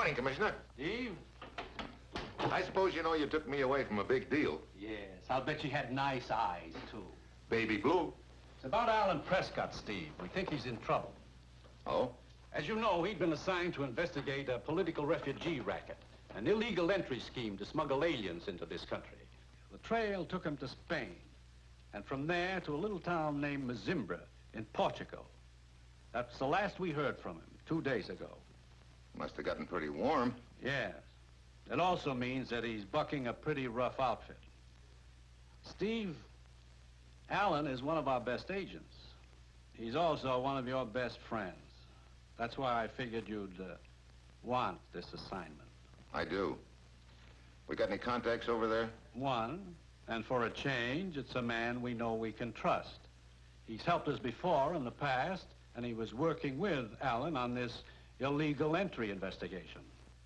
morning, Commissioner. Steve? I suppose you know you took me away from a big deal. Yes, I'll bet you had nice eyes, too. Baby blue. It's about Alan Prescott, Steve. We think he's in trouble. Oh? As you know, he'd been assigned to investigate a political refugee racket, an illegal entry scheme to smuggle aliens into this country. The trail took him to Spain, and from there to a little town named Mzimbra in Portugal. That's the last we heard from him, 2 days ago. Must have gotten pretty warm. Yes. It also means that he's bucking a pretty rough outfit. Steve, Alan is one of our best agents. He's also one of your best friends. That's why I figured you'd want this assignment. I do. We got any contacts over there? One, and for a change, it's a man we know we can trust. He's helped us before in the past, and he was working with Alan on this illegal entry investigation.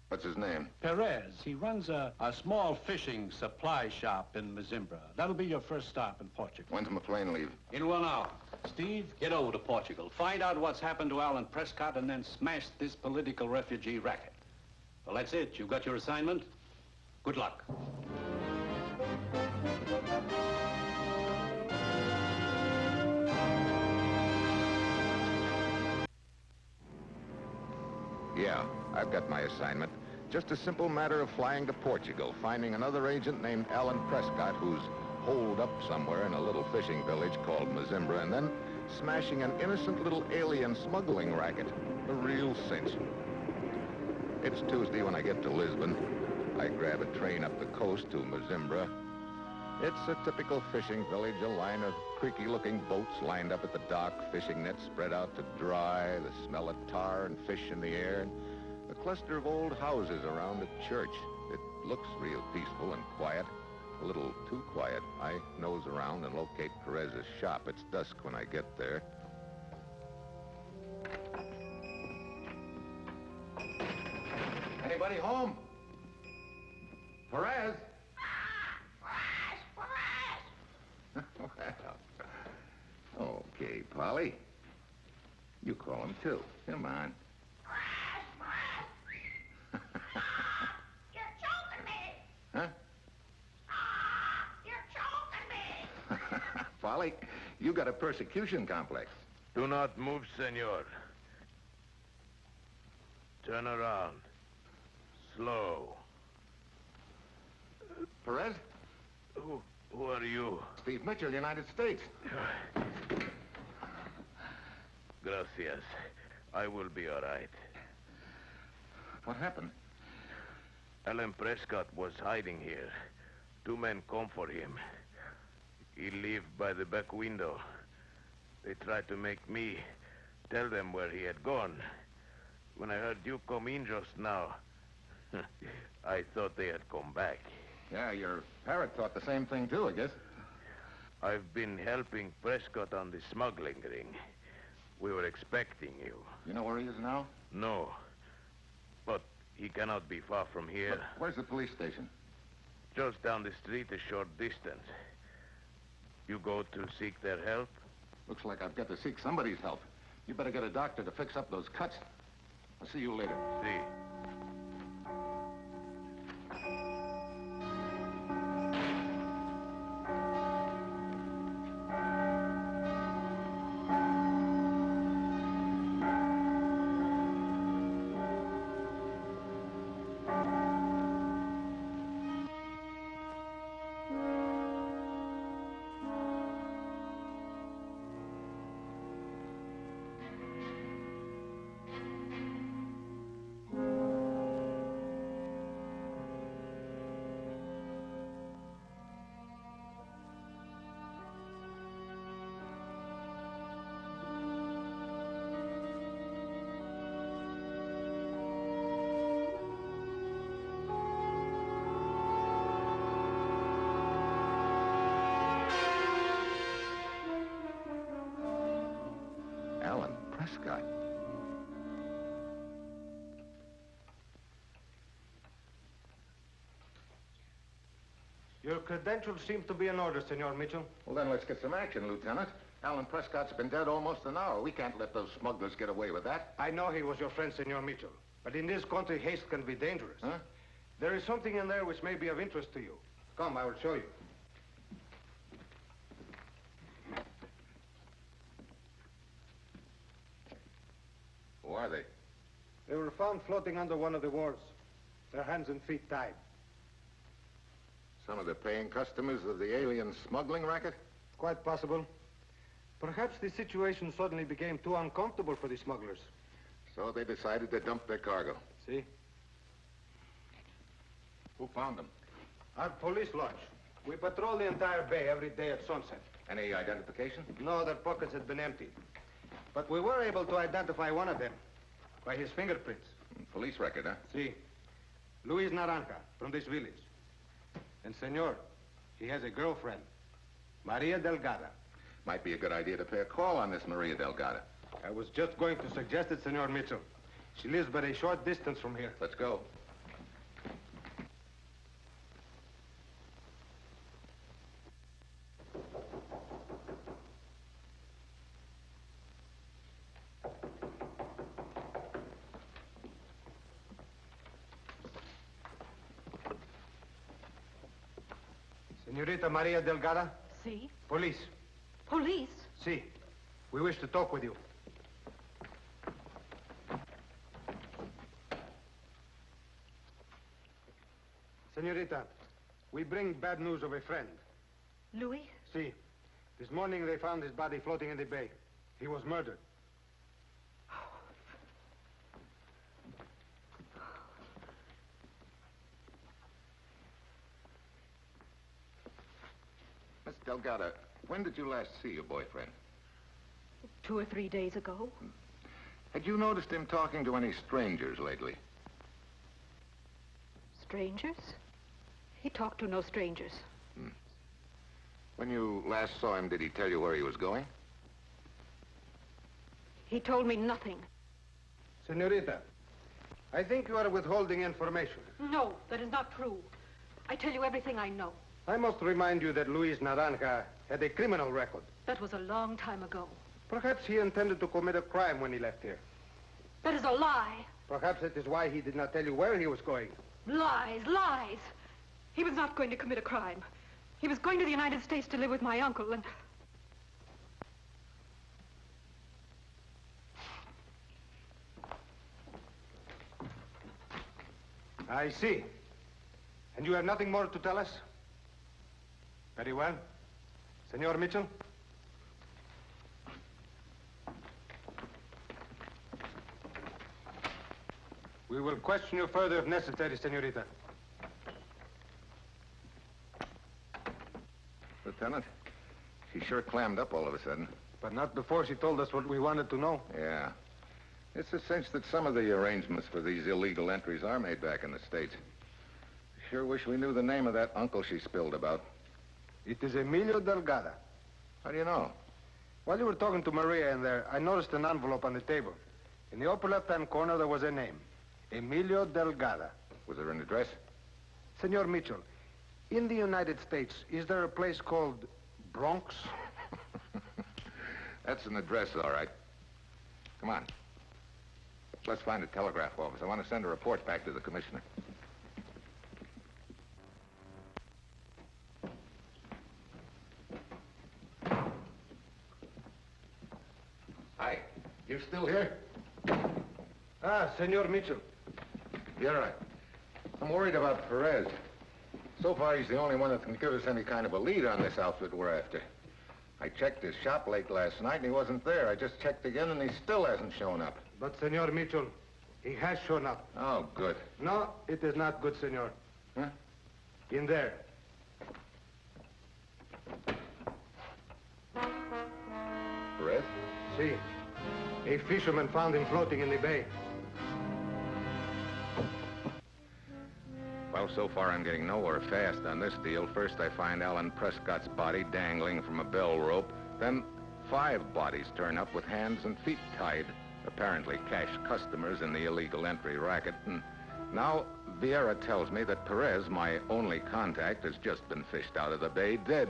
What's his name? Perez. He runs a small fishing supply shop in Mzimbra. That'll be your first stop in Portugal. When's McLean leave? In 1 hour. Steve, get over to Portugal. Find out what's happened to Alan Prescott and then smash this political refugee racket. Well, that's it. You've got your assignment. Good luck. Yeah, I've got my assignment. Just a simple matter of flying to Portugal, finding another agent named Alan Prescott who's holed up somewhere in a little fishing village called Mzimbra, and then smashing an innocent little alien smuggling racket. A real cinch. It's Tuesday when I get to Lisbon. I grab a train up the coast to Mzimbra. It's a typical fishing village, a line of creaky-looking boats lined up at the dock, fishing nets spread out to dry, the smell of tar and fish in the air, and a cluster of old houses around a church. It looks real peaceful and quiet, a little too quiet. I nose around and locate Perez's shop. It's dusk when I get there. Anybody home? Perez? Well, okay, Polly. You call him, too. Come on. You're choking me. Huh? You're choking me. Polly, you got a persecution complex. Do not move, senor. Turn around. Slow. Perez? Who are you? Steve Mitchell, United States. Gracias. I will be all right. What happened? Alan Prescott was hiding here. 2 men come for him. He lived by the back window. They tried to make me tell them where he had gone. When I heard you come in just now, I thought they had come back. Yeah, your parrot thought the same thing, too, I guess. I've been helping Prescott on the smuggling ring. We were expecting you. You know where he is now? No. But he cannot be far from here. But where's the police station? Just down the street a short distance. You go to seek their help? Looks like I've got to seek somebody's help. You better get a doctor to fix up those cuts. I'll see you later. See. Alan Prescott. Your credentials seem to be in order, Senor Mitchell. Well, then let's get some action, Lieutenant. Alan Prescott's been dead almost an hour. We can't let those smugglers get away with that. I know he was your friend, Senor Mitchell. But in this country, haste can be dangerous. Huh? There is something in there which may be of interest to you. Come, I will show you. Who are they? They were found floating under one of the wharves, their hands and feet tied. Some of the paying customers of the alien smuggling racket? Quite possible. Perhaps the situation suddenly became too uncomfortable for the smugglers. So they decided to dump their cargo. See? Who found them? Our police launch. We patrol the entire bay every day at sunset. Any identification? No, their pockets had been emptied. But we were able to identify one of them by his fingerprints. Police record, huh? See? Luis Naranja, from this village. And, senor, he has a girlfriend, Maria Delgada. Might be a good idea to pay a call on this Maria Delgada. I was just going to suggest it, Senor Mitchell. She lives but a short distance from here. Let's go. Senorita Maria Delgada? See? Police. Police? See. We wish to talk with you. Senorita, we bring bad news of a friend. Louis? See. This morning they found his body floating in the bay. He was murdered. Miss Delgada, when did you last see your boyfriend? 2 or 3 days ago. Had you noticed him talking to any strangers lately? Strangers? He talked to no strangers. When you last saw him, did he tell you where he was going? He told me nothing. Senorita, I think you are withholding information. No, that is not true. I tell you everything I know. I must remind you that Luis Naranja had a criminal record. That was a long time ago. Perhaps he intended to commit a crime when he left here. That is a lie. Perhaps that is why he did not tell you where he was going. Lies, lies. He was not going to commit a crime. He was going to the United States to live with my uncle, and... I see. And you have nothing more to tell us? Very well. Senor Mitchell? We will question you further if necessary, senorita. Lieutenant, she sure clammed up all of a sudden. But not before she told us what we wanted to know. Yeah. It's a cinch that some of the arrangements for these illegal entries are made back in the States. Sure wish we knew the name of that uncle she spilled about. It is Emilio Delgada. How do you know? While you were talking to Maria in there, I noticed an envelope on the table. In the upper left-hand corner, there was a name. Emilio Delgada. Was there an address? Senor Mitchell, in the United States, is there a place called Bronx? That's an address, all right. Come on. Let's find a telegraph office. I want to send a report back to the commissioner. Hi. You're still here? Ah, Senor Mitchell. You're right. I'm worried about Perez. So far, he's the only one that can give us any kind of a lead on this outfit we're after. I checked his shop late last night, and he wasn't there. I just checked again, and he still hasn't shown up. But, Senor Mitchell, he has shown up. Oh, good. No, it is not good, Senor. Huh? In there. Perez? See. A fisherman found him floating in the bay. Well, so far I'm getting nowhere fast on this deal. First I find Alan Prescott's body dangling from a bell rope. Then 5 bodies turn up with hands and feet tied. Apparently cash customers in the illegal entry racket. And now Vieira tells me that Perez, my only contact, has just been fished out of the bay dead.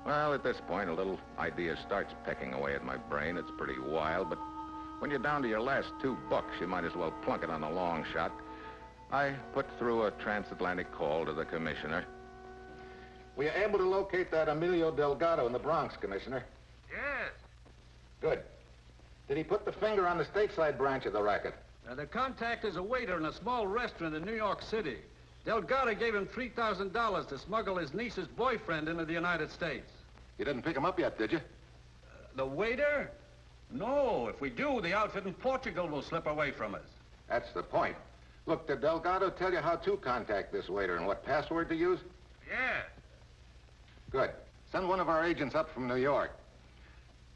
Well, at this point, a little idea starts pecking away at my brain. It's pretty wild, but When you're down to your last $2, you might as well plunk it on a long shot. I put through a transatlantic call to the commissioner. Were you able to locate that Emilio Delgado in the Bronx, Commissioner? Yes. Good. Did he put the finger on the stateside branch of the racket? The contact is a waiter in a small restaurant in New York City. Delgado gave him $3,000 to smuggle his niece's boyfriend into the United States. You didn't pick him up yet, did you? The waiter? No, if we do, the outfit in Portugal will slip away from us. That's the point. Look, did Delgado tell you how to contact this waiter and what password to use? Yes. Good. Send one of our agents up from New York.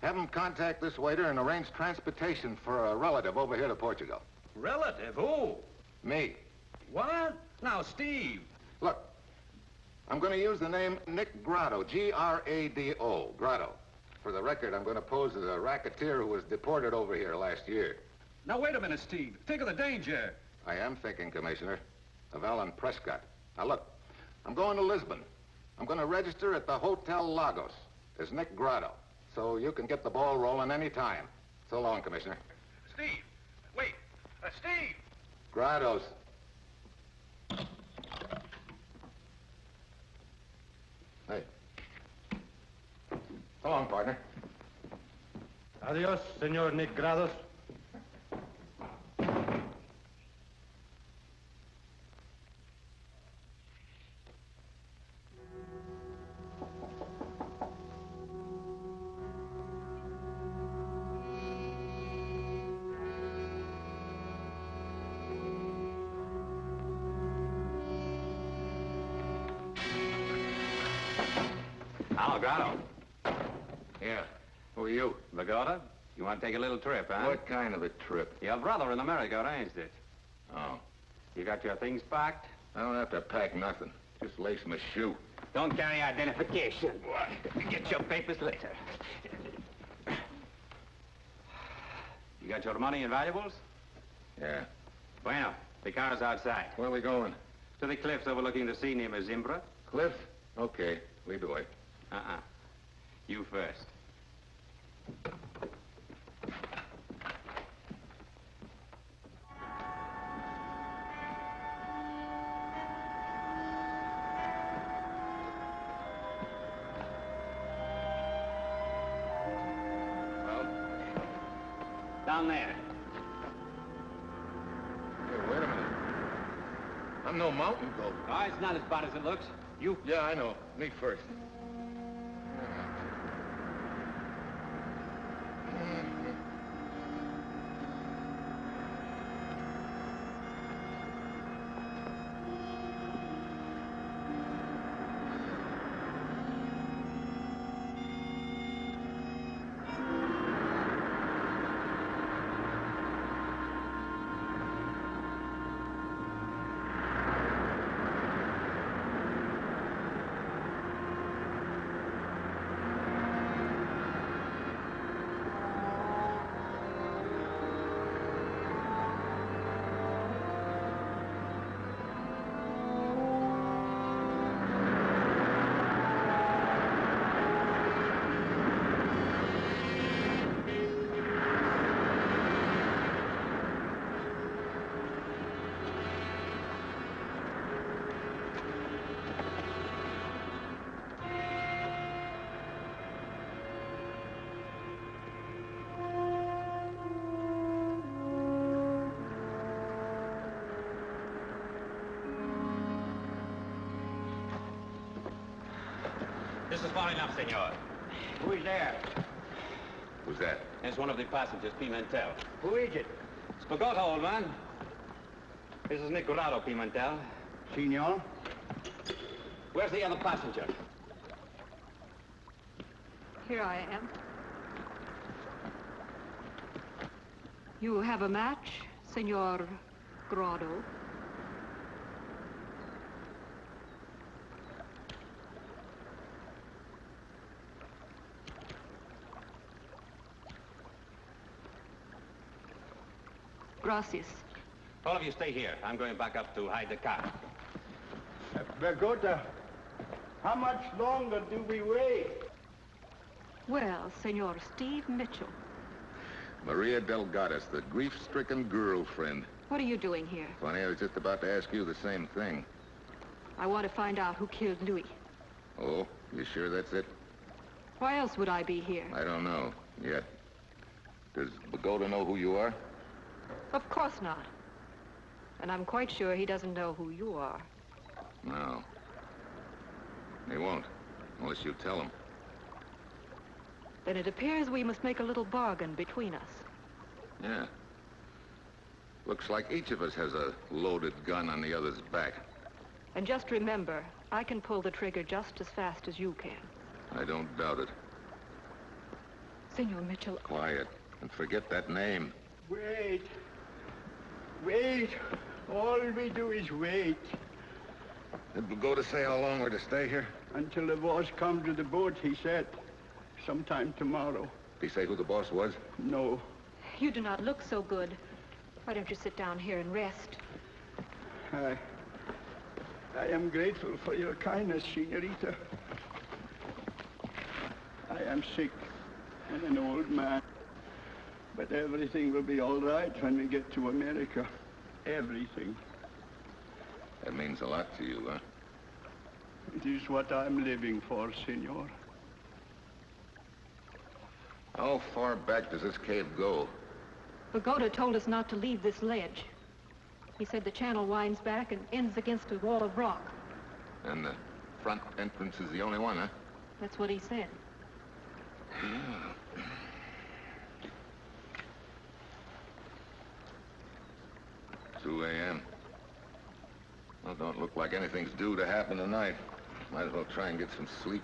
Have him contact this waiter and arrange transportation for a relative over here to Portugal. Relative? Who? Me. What? Now, Steve. Look, I'm going to use the name Nick Grado, G-R-A-D-O, Grado. For the record, I'm going to pose as a racketeer who was deported over here last year. Now, wait a minute, Steve. Think of the danger. I am thinking, Commissioner, of Alan Prescott. Now, look, I'm going to Lisbon. I'm going to register at the Hotel Lagos as Nick Grado, so you can get the ball rolling any time. So long, Commissioner. Steve, wait. Steve! Grados. Hey. So long, partner. Adios, Senor Nick Grados. Hello, Grado. Yeah. Who are you? Lagoda, you want to take a little trip, huh? What kind of a trip? Your brother in America arranged it. Oh. You got your things packed? I don't have to pack nothing. Just lace my shoe. Don't carry identification. Get your papers later. You got your money and valuables? Yeah. Bueno, the car's outside. Where are we going? To the cliffs overlooking the sea near Mazimbra. Cliffs? Okay. Lead the way. Uh-uh. You first. Well? Down there. Hey, wait a minute. I'm no mountain goat. Oh, it's not as bad as it looks. You... Yeah, I know. Me first. This is far enough, senor. Who is there? Who's that? It's one of the passengers, Pimentel. Who is it? It's Bogota, old man. This is Nick Grado, Pimentel. Senor? Where's the other passenger? Here I am. You have a match, Senor Grado? Gracias. All of you stay here. I'm going back up to hide the car. Bogota, how much longer do we wait? Well, Senor Steve Mitchell. Maria Delgadas, the grief-stricken girlfriend. What are you doing here? Funny, I was just about to ask you the same thing. I want to find out who killed Louis. Oh, you sure that's it? Why else would I be here? I don't know, yet. Does Pagoda know who you are? Of course not. And I'm quite sure he doesn't know who you are. No. He won't, unless you tell him. Then it appears we must make a little bargain between us. Yeah. Looks like each of us has a loaded gun on the other's back. And just remember, I can pull the trigger just as fast as you can. I don't doubt it. Senor Mitchell. Quiet, and forget that name. Wait. Wait. All we do is wait. Did Pagoda say how long we're to stay here? Until the boss comes to the boat, he said. Sometime tomorrow. Did he say who the boss was? No. You do not look so good. Why don't you sit down here and rest? I am grateful for your kindness, Senorita. I am sick and an old man. But everything will be all right when we get to America. Everything. That means a lot to you, huh? It is what I'm living for, Senor. How far back does this cave go? Pagoda told us not to leave this ledge. He said the channel winds back and ends against a wall of rock. And the front entrance is the only one, huh? That's what he said. 2 a.m. Well, don't look like anything's due to happen tonight. Might as well try and get some sleep.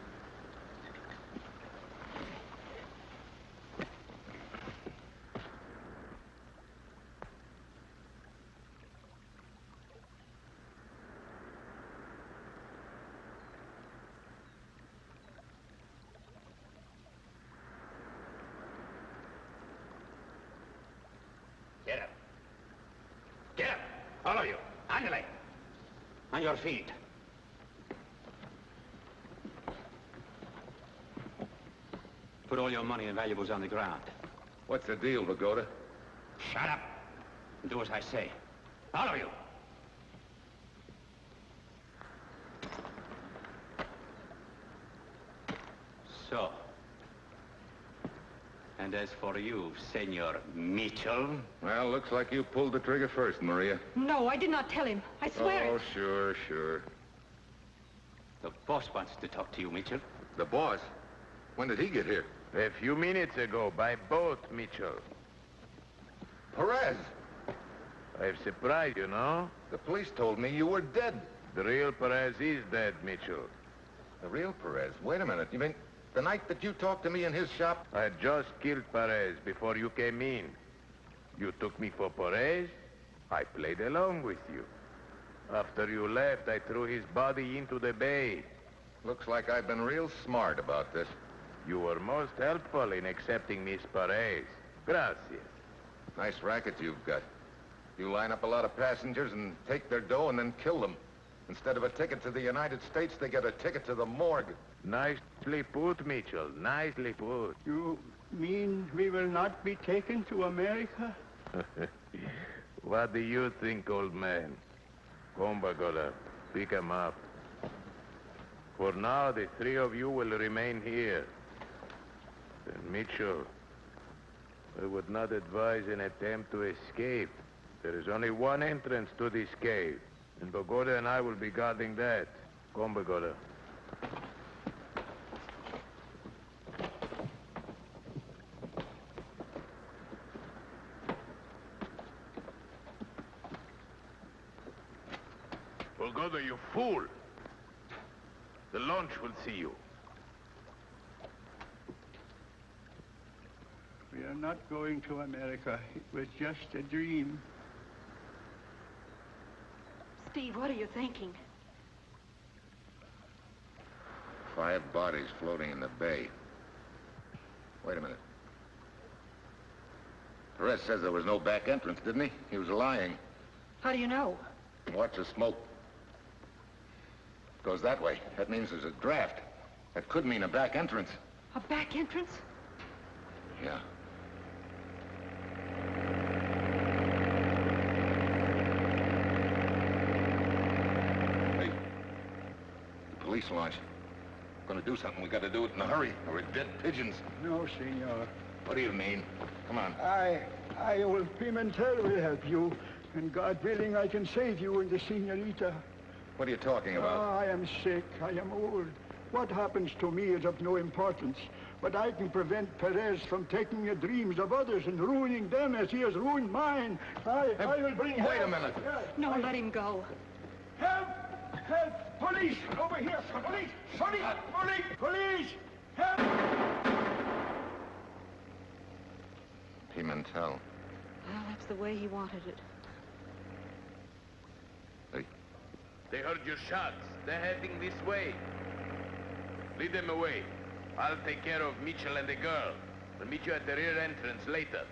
Get up. Get up, all of you. Ándale. On your feet. Put all your money and valuables on the ground. What's the deal, Pagoda? Shut up. And do as I say. All of you. So. And as for you, Senor Mitchell... Well, looks like you pulled the trigger first, Maria. No, I did not tell him. I swear Oh, it. sure. The boss wants to talk to you, Mitchell. The boss? When did he get here? A few minutes ago, by boat, Mitchell. Perez! I'm surprised, you know? The police told me you were dead. The real Perez is dead, Mitchell. The real Perez? Wait a minute. You mean the night that you talked to me in his shop? I had just killed Perez before you came in. You took me for Perez. I played along with you. After you left, I threw his body into the bay. Looks like I've been real smart about this. You were most helpful in accepting Miss Perez. Gracias. Nice racket you've got. You line up a lot of passengers and take their dough and then kill them. Instead of a ticket to the United States, they get a ticket to the morgue. Nicely put, Mitchell. Nicely put. You mean we will not be taken to America? What do you think, old man? Come, Pagoda. Pick him up. For now, the three of you will remain here. And Mitchell, I would not advise an attempt to escape. There is only one entrance to this cave, and Pagoda and I will be guarding that. Come, Pagoda. Pagoda, you fool! The launch will see you. We are not going to America. It was just a dream. Steve, what are you thinking? 5 bodies floating in the bay. Wait a minute. Perez says there was no back entrance, didn't he? He was lying. How do you know? Watch the smoke. Goes that way. That means there's a draft. That could mean a back entrance. A back entrance? Yeah. police launch. If we're gonna do something, we gotta do it in a hurry, or we're dead pigeons. No, senor. What do you mean? Come on. Old Pimentel will help you. And God willing, I can save you and the senorita. What are you talking about? I am sick. I am old. What happens to me is of no importance. But I can prevent Perez from taking the dreams of others and ruining them as he has ruined mine. I will bring help. Wait a minute. No, let him go. Help! Help! Police! Over here! Police! Police! Police! Police! Help! Pimentel. Well, that's the way he wanted it. They heard your shots. They're heading this way. Lead them away. I'll take care of Mitchell and the girl. We'll meet you at the rear entrance later.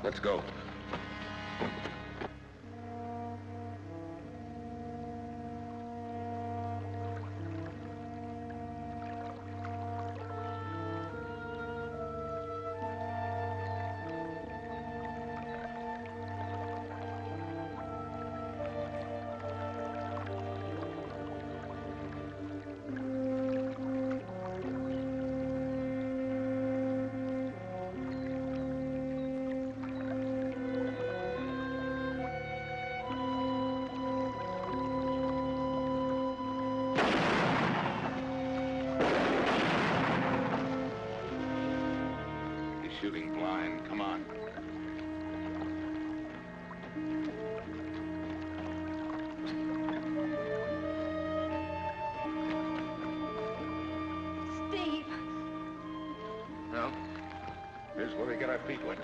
Let's go. Shooting blind. Come on. Steve! Well, here's where we get our feet wet.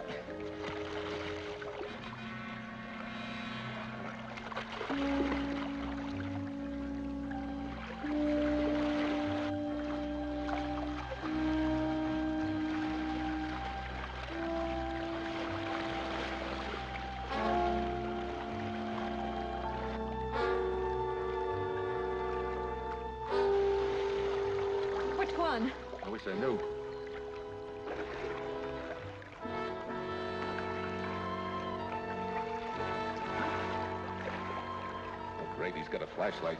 Which one? I wish I knew. Oh, great, he's got a flashlight.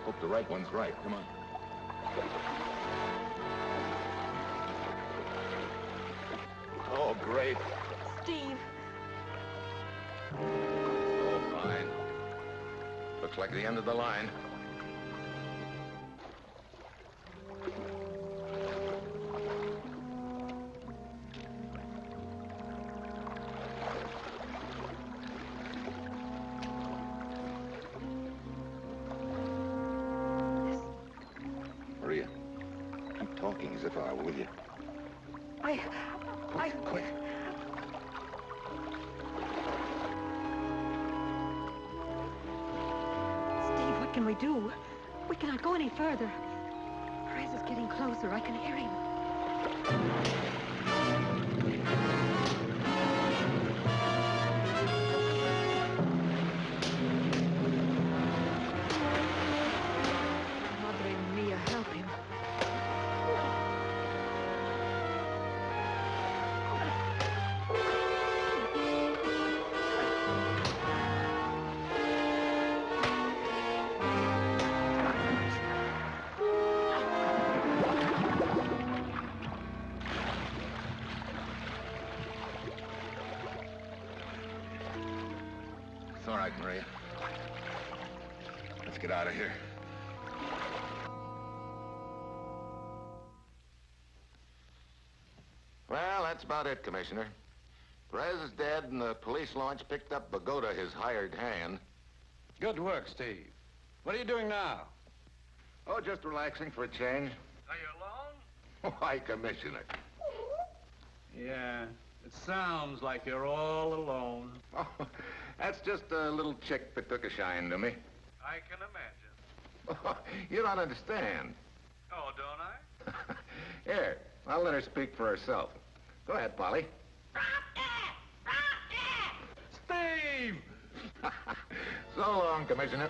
Hope the right one's right. Come on. Oh, great. Steve. Oh, fine. Looks like the end of the line. Maria, keep talking as if I were with you. Quick. Steve, what can we do? We cannot go any further. Perez is getting closer. I can hear him. Madre mia, help him. It's all right, Maria. Let's get out of here. Well, that's about it, Commissioner. Perez is dead, and the police launch picked up Bogota, his hired hand. Good work, Steve. What are you doing now? Oh, just relaxing for a change. Are you alone? Why, Commissioner? Yeah, it sounds like you're all alone. Oh, that's just a little chick that took a shine to me. I can imagine. You don't understand. Oh, don't I? Here, I'll let her speak for herself. Go ahead, Polly. Steve! So long, Commissioner.